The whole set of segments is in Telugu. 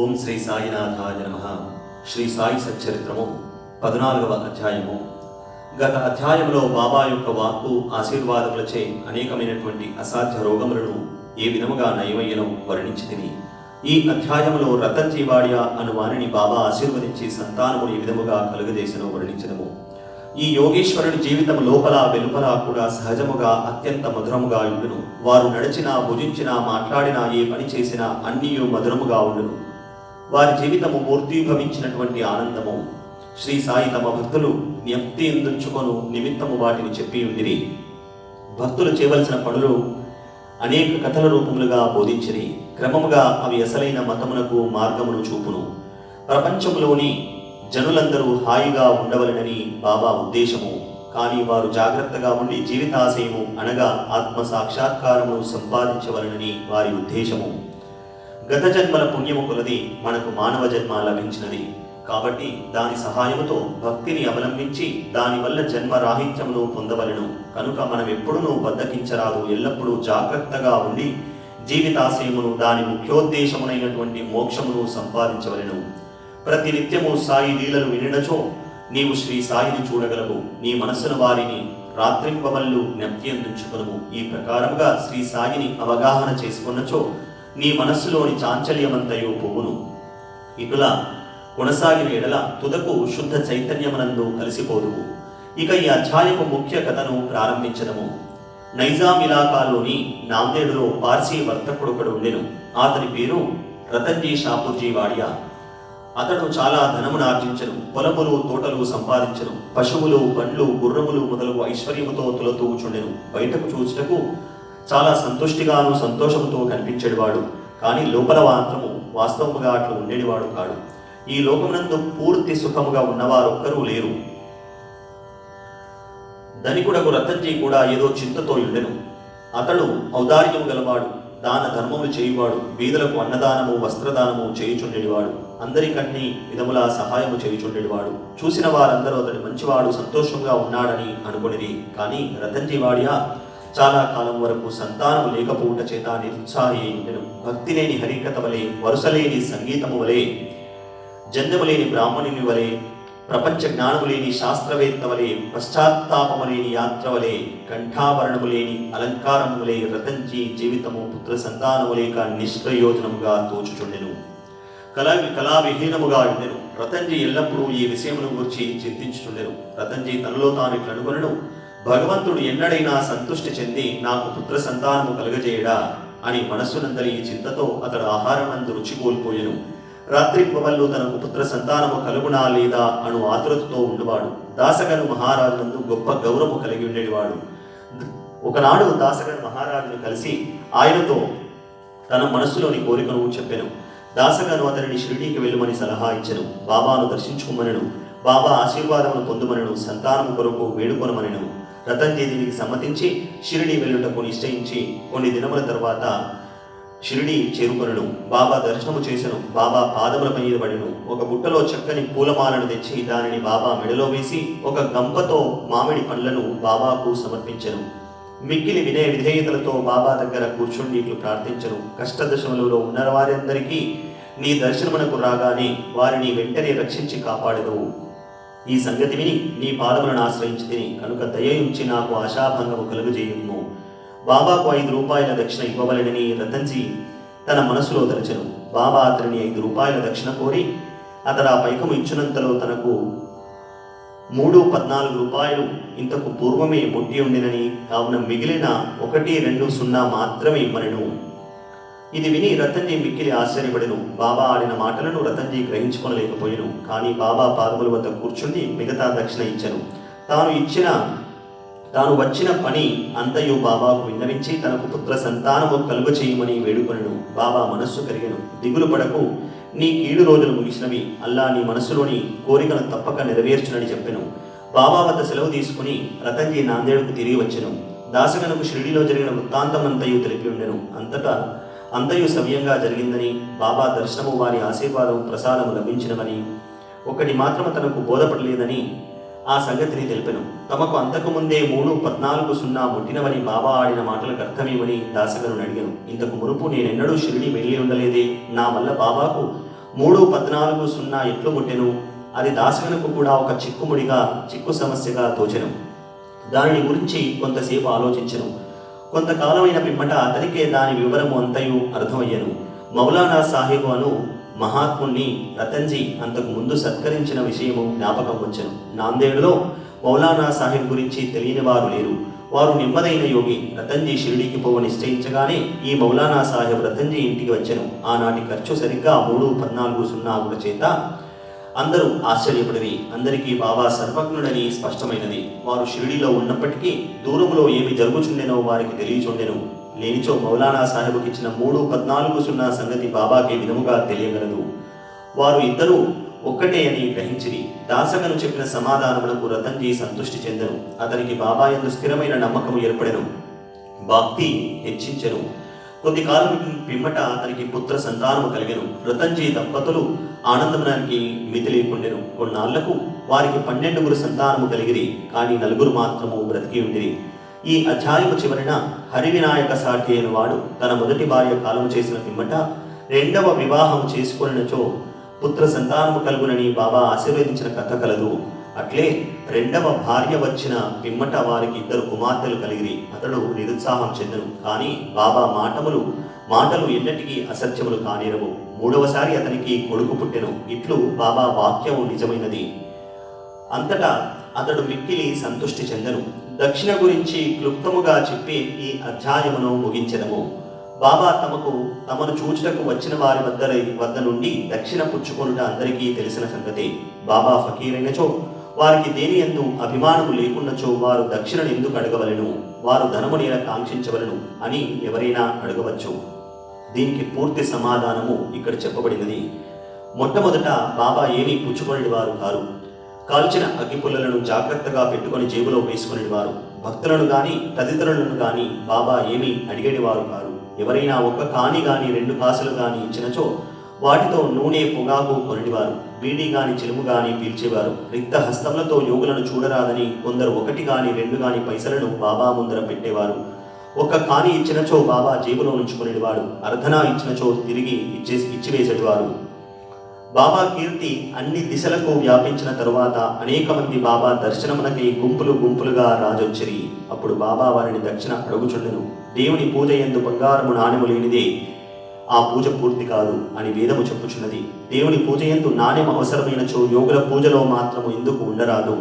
ఓం శ్రీ సాయినాథాయ నమః. శ్రీ సాయి సచ్చరిత్రము 14వ అధ్యాయము. గత అధ్యాయంలో బాబా యొక్క వాక్కు ఆశీర్వాదములచే అనేకమైనటువంటి అసాధ్య రోగములను ఏ విధముగా నయమయ్యనో వర్ణించితిని. ఈ అధ్యాయంలో రతన్జీవాడియా అను వారిని బాబా ఆశీర్వదించి సంతానమును ఏ విధముగా కలుగజేసినో వర్ణించదము. ఈ యోగేశ్వరుడి జీవితం లోపల వెలుపల కూడా సహజముగా అత్యంత మధురముగా ఉండును. వారు నడిచినా, భుజించినా, మాట్లాడినా, ఏ పని చేసినా అన్నీ మధురముగా ఉండును. వారి జీవితము మూర్తీభవించినటువంటి ఆనందము. శ్రీ సాయి తమ భక్తులు జ్ఞప్తి ఎందుంచుకొను నిమిత్తము వాటిని చెప్పి ఉండిరి. భక్తులు చేయవలసిన పనులు అనేక కథల రూపములుగా బోధించిరి. క్రమముగా అవి అసలైన మతమునకు మార్గమును చూపును. ప్రపంచంలోని జనులందరూ హాయిగా ఉండవలనని బాబా ఉద్దేశము. కానీ వారు జాగ్రత్తగా ఉండి జీవితాశయము అనగా ఆత్మ సాక్షాత్కారము సంపాదించవలనని వారి ఉద్దేశము. గత జన్మల పుణ్యము కొలది మనకు మానవ జన్మ లభించినది. కాబట్టి దాని సహాయముతో భక్తిని అవలంబించి దానివల్ల జన్మరాహిత్యమును పొందవలను. కనుక మనం ఎప్పుడునూ బద్దకించరాదు. ఎల్లప్పుడూ జాగ్రత్తగా ఉండి జీవితాశయమును, దాని ముఖ్యోద్దేశమునైనటువంటి మోక్షమును సంపాదించవలను. ప్రతి నిత్యము సాయి లీలలు వినినచో నీవు శ్రీ సాయిని చూడగలవు. నీ మనస్సును వారిని రాత్రింపవల్లు జ్ఞప్తి అందించుకును. ఈ ప్రకారముగా శ్రీ సాయిని అవగాహన చేసుకున్నచో నీ మనస్సులోని చాంచల్యమంతయు పోవును. ఇటులా కొనసాగిన ఎడల తుదకు శుద్ధ చైతన్యమునందు కలిసిపోదువు. ఇక ఈ అధ్యాయపు ముఖ్య కథను ప్రారంభించదము. నైజాం ఇలాకాలోని నాందేడులో పార్సీ వర్తకుడొకడు ఉండెను. అతని పేరు రతన్జీ షాపూర్జీ వాడియా. అతడు చాలా ధనమును ఆర్జించను. పొలములు, తోటలు సంపాదించను. పశువులు, బండ్లు, గుర్రములు మొదలగు ఐశ్వర్యముతో తులతూగుచుండెను. బయటకు చూచుటకు చాలా సంతుష్టిగాను సంతోషముతో కనిపించేవాడు. కానీ లోపల మాత్రము వాస్తవముగా అట్లు ఉండేవాడు కాడు. ఈ లోకమునందు పూర్తి సుఖముగా ఉన్నవారొక్కరూ లేరు. ధనికుడకు రతన్జీ కూడా ఏదో చింతతో ఉండెను. అతడు ఔదార్యము గలవాడు, దాన ధర్మములు చేయువాడు, బీదలకు అన్నదానము, వస్త్రదానము చేయుచుండేవాడు. అందరికన్నీ విధముల సహాయము చేయుచుండేవాడు. చూసిన వారందరూ అతడు మంచివాడు, సంతోషంగా ఉన్నాడని అనుకునేది. కానీ రతన్జీ వాడియా చాలా కాలం వరకు సంతానము లేకపోవుట చేత నిరుత్సాహి ఉండెను. భక్తి లేని హరికథ వలె, వరుసలేని సంగీతము వలె, జన్మము లేని బ్రాహ్మణుని వలె, ప్రపంచ జ్ఞానము లేని శాస్త్రవేత్త వలె, పశ్చాత్తాపము లేని యాత్ర వలె, కంఠాభరణము లేని అలంకారము వలె రతన్జీ జీవితము పుత్ర సంతానము లేక నిష్ప్రయోజనముగా తోచుచుండెను. కళావిహీనముగా ఉండెను. రతన్జీ ఎల్లప్పుడూ ఈ విషయమును గురించి చింతించుచుండెను. రతన్జీ తనలో తాను ఇట్లనుకొనెను, భగవంతుడు ఎన్నడైనా సంతుష్టి చెంది నాకు పుత్ర సంతానము కలుగజేయడా అని మనస్సునందరి ఈ చింతతో అతడు ఆహారమందు రుచి కోల్పోయెను. రాత్రింపవల్లు తనకు పుత్ర సంతానము కలుగునా లేదా అను ఆతురతతో ఉండేవాడు. దాసగను మహారాజునందు గొప్ప గౌరవము కలిగి ఉండేవాడు. ఒకనాడు దాసగను మహారాజును కలిసి ఆయనతో తన మనస్సులోని కోరికను చెప్పెను. దాసగను అతనిని షిరిడీకి వెళ్ళమని సలహా ఇచ్చెను. బాబాను దర్శించుకుమనెను. బాబా ఆశీర్వాదమును పొందుమనెను. సంతానము కొరకు వేడుకొనమనెను. రతన్జీ దీనికి సమ్మతించి షిరిడీ వెళ్ళుటకు నిశ్చయించి కొన్ని దినముల తర్వాత షిరిడీ చేరుకొనెను. బాబా దర్శనము చేసెను. బాబా పాదముల మీద పడెను. ఒక బుట్టలో చక్కని పూలమాలను తెచ్చి దానిని బాబా మెడలో వేసి ఒక గంపతో మామిడి పండ్లను బాబాకు సమర్పించెను. మిక్కిలి వినయ విధేయతలతో బాబా దగ్గర కూర్చుండి ఇట్లు ప్రార్థించెను. కష్టదశములలో ఉన్న వారందరికీ నీ దర్శనమునకు రాగానే వారిని వెంటనే రక్షించి కాపాడెదవు. ఈ సంగతి విని నీ పాదములను ఆశ్రయించి తిని కనుక దయయుంచి నాకు ఆశాభంగము కలుగజేయుము. బాబాకు 5 రూపాయల దక్షిణ ఇవ్వవలెనని రతన్జీ తన మనసులో తలచెను. బాబా అతనిని 5 రూపాయల దక్షిణ కోరి అతడు ఆ పైకము ఇచ్చినంతలో తనకు 3.14 రూపాయలు ఇంతకు పూర్వమే ముట్టి ఉండినని, కావున మిగిలిన 1.20 మాత్రమే ఇమ్మనెను. ఇది విని రతన్జీ మిక్కిలి ఆశ్చర్యపడెను. బాబా ఆడిన మాటలను రతన్జీ గ్రహించుకొనలేకపోయెను. కానీ బాబా పాదముల వద్ద కూర్చుండి మిగతా దక్షిణ ఇచ్చెను. తాను వచ్చిన పని అంతయు బాబాకు విన్నవించి తనకు పుత్ర సంతానము కలుగ చేయమని వేడుకొనెను. బాబా మనస్సు కరిగెను. దిగులు పడకు, నీ కీడు రోజులు ముగిసినవి. అల్లా నీ మనస్సులోని కోరికను తప్పక నెరవేర్చునని చెప్పెను. బాబా వద్ద సెలవు తీసుకుని రతన్జీ నాందేడుకు తిరిగి వచ్చెను. దాసగనుకు షిరిడీలో జరిగిన వృత్తాంతమంతయు తెలిపి ఉండెను. అంతయు సవ్యంగా జరిగిందని, బాబా దర్శనము వారి ఆశీర్వాదము ప్రసాదము లభించినవని, ఒకటి మాత్రము తనకు బోధపడలేదని ఆ సంగతిని తెలిపెను. తమకు అంతకు ముందే 3.14 ముట్టినవని బాబా ఆడిన మాటలకు అర్థమేమని దాసగను అడిగాను. ఇంతకు మునుపు నేనెన్నడూ షిరిడి వెళ్ళి ఉండలేదే, నా వల్ల బాబాకు 3:14 ఎట్లు ముట్టెను. అది దాసగనుకు కూడా ఒక చిక్కు సమస్యగా తోచెను. దానిని గురించి కొంతసేపు ఆలోచించెను. కొంతకాలమైన పిమ్మట అతనికే దాని వివరము అంతయు అర్థమయ్యను. మౌలానా సాహెబు అను మహాత్ముణ్ణి రతన్జీ అంతకు ముందు సత్కరించిన విషయము జ్ఞాపకం వచ్చెను. నాందేడులో మౌలానా సాహెబ్ గురించి తెలియని వారు లేరు. వారు నెమ్మదైన యోగి. రతన్జీ షిరిడీకి పోవ నిశ్చయించగానే ఈ మౌలానా సాహెబ్ రతన్జీ ఇంటికి వచ్చెను. ఆనాటి ఖర్చు సరిగ్గా 3:14 చేత అందరూ ఆశ్చర్యపడిరి. అందరికీ బాబా సర్వజ్ఞుడని స్పష్టమైనది. వారు షిరిడీలో ఉన్నప్పటికీ దూరములో ఏమి జరుగుచుండెనో వారికి తెలియచుండెను. లేనిచో మౌలానా సాహెబుకి ఇచ్చిన 3:14 సంగతి బాబాకి విధముగా తెలియగలదు. వారు ఇద్దరూ ఒక్కటే అని గ్రహించిరి. దాసగను చెప్పిన సమాధానములకు రతన్జీ సంతృష్టి చెందెను. అతనికి బాబా యందు స్థిరమైన నమ్మకము ఏర్పడెను. భక్తి హెచ్చించెను. కొద్ది కాలం పిమ్మట అతనికి పుత్ర సంతానము కలిగెను. రతన్జీ దంపతులు ఆనందమునానికి మితి లేకుండెను. కొన్నాళ్లకు వారికి 12 సంతానము కలిగిరి. కానీ 4 మాత్రము బ్రతికి ఉండిరి. ఈ అధ్యాయము చివరిన హరివినాయక సాటి అయిన వాడు తన మొదటి భార్య కాలము చేసిన పిమ్మట 2వ వివాహము చేసుకొనినచో పుత్ర సంతానము కలుగునని బాబా ఆశీర్వదించిన కథ కలదు. అట్లే 2వ భార్య వచ్చిన పిమ్మట వారికి 2 కుమార్తెలు కలిగిరి. అతడు నిరుత్సాహం చెందెను. కానీ బాబా మాటలు ఎన్నటికీ అసత్యములు కానేరవు. 3వసారి అతనికి కొడుకు పుట్టెను. ఇట్లు బాబా వాక్యము నిజమైనది. అంతటా అతడు మిక్కిలి సంతృష్టి చెందెను. దక్షిణ గురించి క్లుప్తముగా చెప్పి ఈ అధ్యాయమును ముగించెదము. బాబా తమను చూచుటకు వచ్చిన వారి వద్ద నుండి దక్షిణ పుచ్చుకొనుట అందరికీ తెలిసిన సంగతి. బాబా ఫకీరైనచో వారికి దేని యందు అభిమానము లేకున్నచో వారు దక్షిణను ఎందుకు అడగవలెను, వారు ధనమునేలా కాంక్షించవలను అని ఎవరైనా అడగవచ్చు. దీనికి పూర్తి సమాధానము ఇక్కడ చెప్పబడినది. మొట్టమొదట బాబా ఏమీ పుచ్చుకొనిడి వారు కారు. కాల్చిన అగ్గిపుల్లలను జాగ్రత్తగా పెట్టుకొని జేబులో వేసుకునేవారు. భక్తులను గాని తదితరులను గాని బాబా ఏమీ అడిగేవారు కారు. ఎవరైనా 1 కాని గాని 2 కాసులు గాని ఇచ్చినచో వాటితో నూనె పొగాకు కొనివారు. బీడి గాని చిలుము గాని పీల్చేవారు. రిక్త హస్తములతో యోగులను చూడరాదని కొందరు 1 గాని 2 గాని పైసలను బాబా ముందర పెట్టేవారు. 1 కాని ఇచ్చినచో బాబా జేబులో ఉంచుకునేవాడు. అర్ధనా ఇచ్చినచో తిరిగి ఇచ్చివేసేవారు. బాబా కీర్తి అన్ని దిశలకు వ్యాపించిన తరువాత అనేక మంది బాబా దర్శనమునకై గుంపులుగా రాజొచ్చిరి. అప్పుడు బాబా వారిని దక్షిణ అడుగుచుండెను. దేవుని పూజ యందు బంగారము నాణెము లేనిదే ఆ పూజ పూర్తి కాదు అని వేదము చెప్పుచున్నది. దేవుని పూజ యందు నాణ్యం అవసరమైనచో యోగుల పూజలో మాత్రము ఎందుకు ఉండరాదు?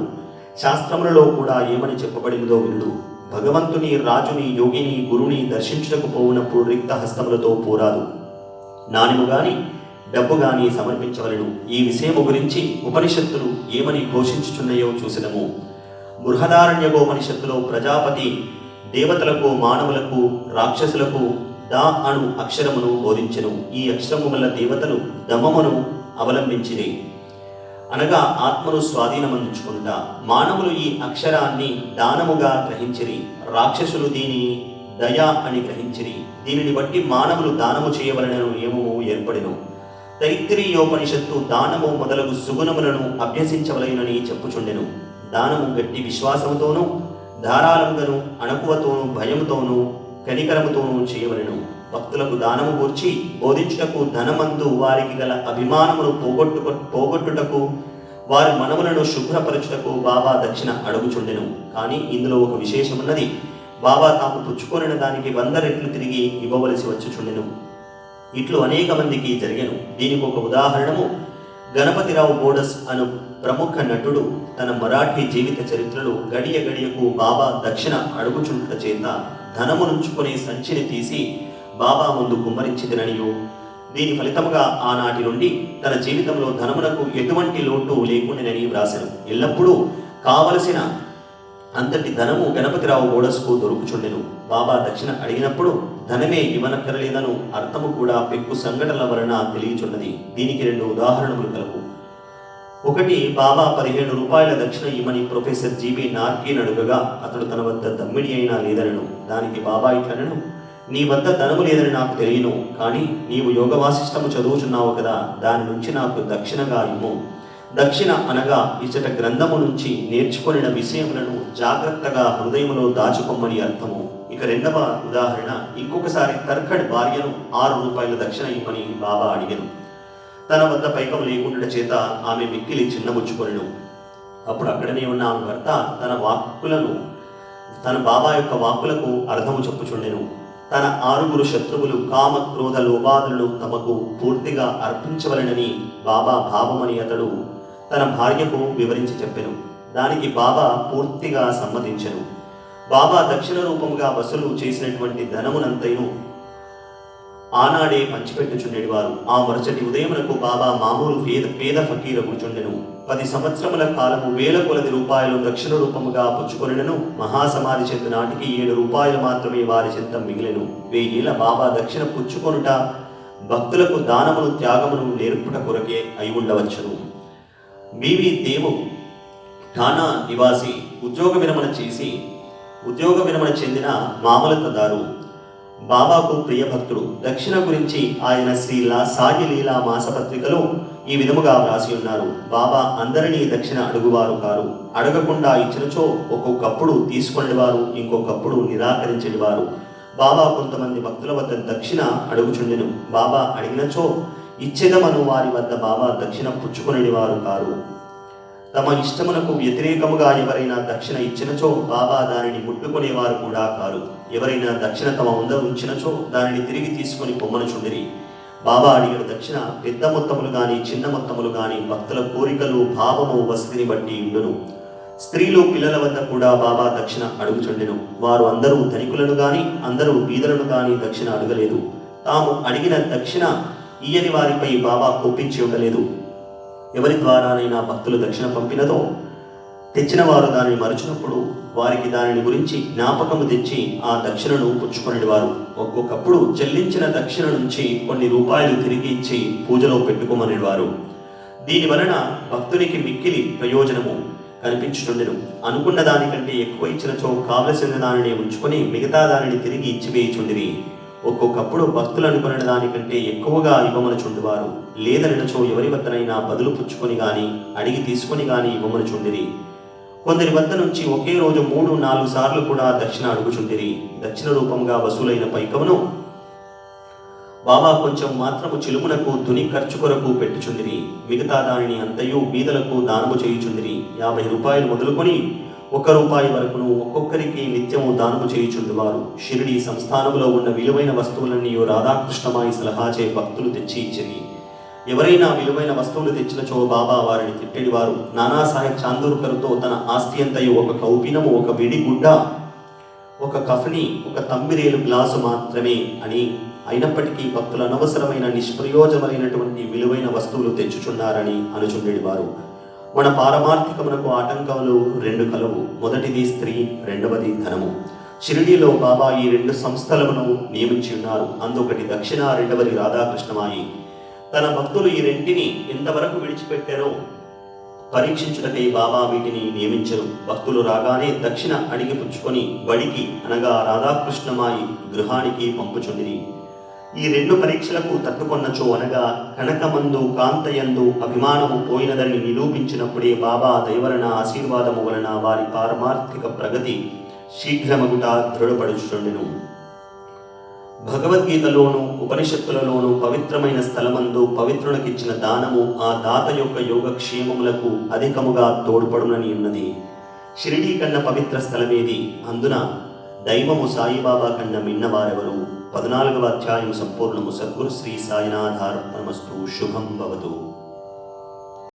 శాస్త్రములలో కూడా ఏమని చెప్పబడినదో వినుడు. భగవంతుని, రాజుని, యోగిని, గురుని దర్శించుటకు పోవునప్పుడు రిక్త హస్తములతో పోరాదు. నాణ్యము గాని డబ్బు గాని సమర్పించవలను. ఈ విషయము గురించి ఉపనిషత్తులు ఏమని ఘోషించుచున్నాయో చూసినము. బృహదారణ్యకోపనిషత్తులో ప్రజాపతి దేవతలకు, మానవులకు, రాక్షసులకు దా అను అక్షరమును బోధించెను. ఈ అక్షరము వల్ల దేవతలు దమమును అవలంబించిరి, అనగా ఆత్మను స్వాధీనమందుచుకుంట. మానవులు ఈ అక్షరాన్ని దానముగా గ్రహించిరి. రాక్షసులు దీని దయ అని గ్రహించిరి. దీనిని బట్టి మానవులు దానము చేయవలనను నియమము ఏర్పడెను. తైత్తిరీయోపనిషత్తు దానము మొదలగు సుగుణములను అభ్యసించవలెనని చెప్పుచుండెను. దానము గట్టి విశ్వాసముతోనూ, ధారాళముగాను, అణకువతోనూ, భయముతోనూ, కనికరముతోనూ చేయవలెను. భక్తులకు దానము గూర్చి బోధించుటకు, ధనమందు వారికి గల అభిమానమును పోగొట్టుటకు, వారి మనములను శుభ్రపరచుటకు బాబా దక్షిణ అడుగుచుండెను. కానీ ఇందులో ఒక విశేషమున్నది. బాబా తాము పుచ్చుకొనిన దానికి 100 రెట్లు తిరిగి ఇవ్వవలసి వచ్చుచుండెను. ఇట్లు అనేక మందికి జరిగెను. దీనికి ఒక ఉదాహరణము గణపతిరావు బోడస్ అను ప్రముఖ నటుడు తన మరాఠీ జీవిత చరిత్రలో గడియకు బాబా దక్షిణ అడుగుచుంట చేత ధనమునుంచుకునే సంచిని తీసి బాబా ముందు కుమ్మరించిదననియో, దీని ఫలితముగా ఆనాటి నుండి తన జీవితంలో ధనమునకు ఎటువంటి లోటు లేకుండానని వ్రాసెను. ఎల్లప్పుడూ కావలసిన అంతటి ధనము గణపతిరావు బోడస్కు దొరుకుచుండెను. బాబా దక్షిణ అడిగినప్పుడు ధనమే ఇవ్వనక్కరలేదను అర్థము కూడా పెక్కు సంఘటనల వలన తెలియచున్నది. దీనికి 2 ఉదాహరణలు కలవు. ఒకటి, బాబా 17 రూపాయల దక్షిణ ఇమ్మని ప్రొఫెసర్ జీబీ నార్కీని అడుగగా అతడు తన వద్ద దమ్మిడి అయినా లేదనను. దానికి బాబా ఇట్లనను, నీ వద్ద ధనము లేదని నాకు తెలియను, కానీ నీవు యోగ వాసిష్టము చదువుచున్నావు కదా, దాని నుంచి నాకు దక్షిణగా ఇమ్ము. దక్షిణ అనగా ఇచ్చట గ్రంథము నుంచి నేర్చుకొనిన విషయములను జాగ్రత్తగా హృదయములో దాచుకొమ్మని అర్థము. ఇక 2వ ఉదాహరణ, ఇంకొకసారి తర్కడ్ భార్యను 6 రూపాయల దక్షిణ ఇమ్మని బాబా అడిగెను. తన వద్ద పైకం లేకుండా చేత ఆమె మిక్కిలి చిన్నబుచ్చుకొనెను. అప్పుడు అక్కడనే ఉన్న ఆమె భర్త తన బాబా యొక్క వాక్కులకు అర్థము చెప్పుచుండెను. తన 6 శత్రువులు కామ క్రోధ లోభాదులను తమకు పూర్తిగా అర్పించవలెనని బాబా భావమని అతడు తన భార్యకు వివరించి చెప్పెను. దానికి బాబా పూర్తిగా సమ్మతించెను. బాబా దక్షిణ రూపముగా వసూలు చేసినటువంటి ధనమునంతయును ఆనాడే పంచిపెట్టుచుండేవారు. ఆ మరుసటి ఉదయమునకు బాబా మామూలు పేద ఫకీర కూర్చుండెను. 10 సంవత్సరముల కాలము వేల కొలది రూపాయలు దక్షిణ రూపముగా పుచ్చుకొనెను. మహాసమాధి చెందు నాటికి 7 రూపాయలు మాత్రమే వారి చెంత మిగిలెను. 1000 ఏళ్ల బాబా దక్షిణ పుచ్చుకొనుట భక్తులకు దానమును త్యాగమును నేర్పుట కొరకే అయి ఉండవచ్చును. బీవీ దేవు ఠానా నివాసి ఉద్యోగ విరమణ చెందిన మామలతదారు, బాబాకు ప్రియ భక్తుడు. దక్షిణ గురించి ఆయన శ్రీ సాయి లీలా మాసపత్రికలో ఈ విధముగా వ్రాసి ఉన్నారు. బాబా అందరినీ దక్షిణ అడుగువారు కారు. అడగకుండా ఇచ్చినచో ఒక్కొక్కప్పుడు తీసుకునేవారు, ఇంకొకప్పుడు నిరాకరించేవారు. బాబా కొంతమంది భక్తుల వద్ద దక్షిణ అడుగుచుండెను. బాబా అడిగినచో ఇచ్చేదమను వారి వద్ద బాబా దక్షిణ పుచ్చుకునేవారు కారు. తమ ఇష్టమునకు వ్యతిరేకముగా ఎవరైనా దక్షిణ ఇచ్చినచో బాబా దానిని ముట్టుకునేవారు కూడా కారు. ఎవరైనా దక్షిణ తమ ముందర ఉంచినచో దానిని తిరిగి తీసుకొని పొమ్మనుచుండిరి. బాబా అడిగిన దక్షిణ పెద్ద మొత్తములు గాని చిన్న మొత్తములు గాని భక్తుల కోరికలు భావము వసతిని బట్టి ఉండును. స్త్రీలు పిల్లల వద్ద కూడా బాబా దక్షిణ అడుగుచుండెను. వారు అందరూ ధనికులను గాని అందరూ బీదలను గాని దక్షిణ అడగలేదు. తాము అడిగిన దక్షిణ ఈయని వారిపై బాబా కోపించి ఉండలేదు. ఎవరి ద్వారానైనా భక్తులు దక్షిణ పంపినదో తెచ్చిన వారు దానిని మరచినప్పుడు వారికి దానిని గురించి జ్ఞాపకము తెచ్చి ఆ దక్షిణను పుచ్చుకొనేవారు. ఒక్కొక్కప్పుడు చెల్లించిన దక్షిణ నుంచి కొన్ని రూపాయలు తిరిగి ఇచ్చి పూజలో పెట్టుకోమనేవారు. దీని వలన భక్తునికి మిక్కిలి ప్రయోజనము కనిపించుతుండెను. అనుకున్న దానికంటే ఎక్కువ ఇచ్చినచో కావలసిన దానిని ఉంచుకొని మిగతా దానిని తిరిగి ఇచ్చివేయుచుండిరి. ఒక్కొక్కప్పుడు భక్తులు అనుకున్న దానికంటే ఎక్కువగా ఇవ్వమనుచుండువారు. లేదనినచో ఎవరి వద్దనైనా బదులు పుచ్చుకొని గాని అడిగి తీసుకొని గాని ఇవ్వమనుచుండిరి. కొందరి వద్ద నుంచి ఒకే రోజు 3-4 సార్లు కూడా దక్షిణ అడుగుచుండిరి. దక్షిణ రూపంగా వసూలైన పైకమును బాబా కొంచెం మాత్రము చిలుమునకు తుని ఖర్చు కొరకు పెట్టుచుండిరి. మిగతా దానిని అంతయు బీదలకు దానము చేయుచుండిరి. 50 రూపాయలు మొదలుకొని 1 రూపాయి వరకును ఒక్కొక్కరికి నిత్యము దానము చేయుచుండువారు. షిరిడి సంస్థానములో ఉన్న విలువైన వస్తువులన్నీ రాధాకృష్ణమాయి సలహాచే భక్తులు తెచ్చి ఇచ్చిరి. ఎవరైనా విలువైన వస్తువులు తెచ్చినచో బాబా వారిని తిట్టేవారు. నానాసాహెబ్ చాందోర్కర్తో తన ఆస్తి అంతయు ఒక కౌపినము, ఒక విడి గుడ్డ, ఒక కఫని, ఒక తంబిరేలు గ్లాసు మాత్రమే అని, అయినప్పటికీ భక్తులు అనవసరమైన నిష్ప్రయోజనమైనటువంటి విలువైన వస్తువులు తెచ్చుచున్నారని అనుచుండేవారు. మన పారమార్థికమునకు ఆటంకములు 2 కలవు. మొదటిది స్త్రీ, రెండవది ధనము. షిరిడీలో బాబా ఈ 2 సంస్థలను నియమించి ఉన్నారు. అందుకటి దక్షిణ, రెండవది రాధాకృష్ణమాయి. తన భక్తులు ఈ రెంటిని ఎంతవరకు విడిచిపెట్టారో పరీక్షించుటకై బాబా వీటిని నియమించరు. భక్తులు రాగానే దక్షిణ అడిగి పుచ్చుకొని బడికి అనగా రాధాకృష్ణమాయి గృహానికి పంపుచుండిరి. ఈ 2 పరీక్షలకు తట్టుకొన్నచో అనగా కనకమందు కాంతయందు అభిమానము పోయినదని నిరూపించినప్పుడే బాబా దయవలన ఆశీర్వాదము వలన వారి పారమార్థిక ప్రగతి శీఘ్రమగుట దృఢపడుచుండెను. భగవద్గీతలోను ఉపనిషత్తులలోను పవిత్రమైన స్థలమందు పవిత్రులకిచ్చిన దానము ఆ దాత యొక్క యోగక్షేమములకు అధికముగా తోడ్పడునని ఉన్నది. షిరిడీ కన్న పవిత్ర స్థలమేది? అందున దైవము సాయిబాబా కన్న మిన్నవారెవరు? 14వ అధ్యాయం సంపూర్ణము. సద్గురు శ్రీ సాయినాథార్పణమస్తు. శుభం భవతు.